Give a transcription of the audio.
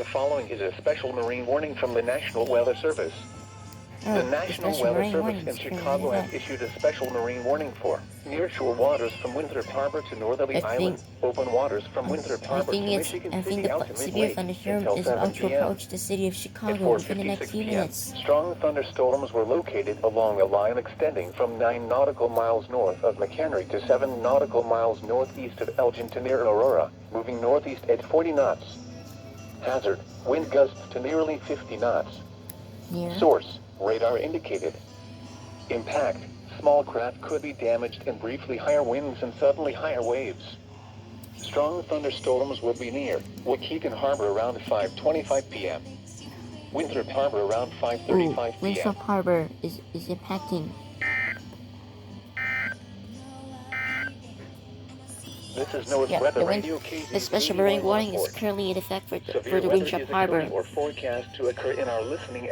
The following is a special marine warning from the National Weather Service. Oh, The National Weather Service in Chicago has issued a special marine warning for nearshore waters from Winthrop Harbor to Northerly Island, open waters from Winthrop Harbor to Michigan City out to severe Midway thunderstorm until is 7 about to p.m. approach the city of At Chicago within the next 4:56 few p.m., minutes. strong thunderstorms were located along a line extending from 9 nautical miles north of McHenry to 7 nautical miles northeast of Elgin to near Aurora, moving northeast at 40 knots. Hazard, wind gusts to nearly 50 knots. Near. Source, radar indicated. Impact, small craft could be damaged and briefly higher winds and suddenly higher waves. Strong thunderstorms will be near Waukegan Harbor around 5:25 p.m. Winthrop Harbor around 5:35 p.m. Winthrop Harbor is impacting. This is NOAA's weather radio KZ. The special marine warning is currently in effect for the Winthrop Harbor. Or forecast to occur in our listening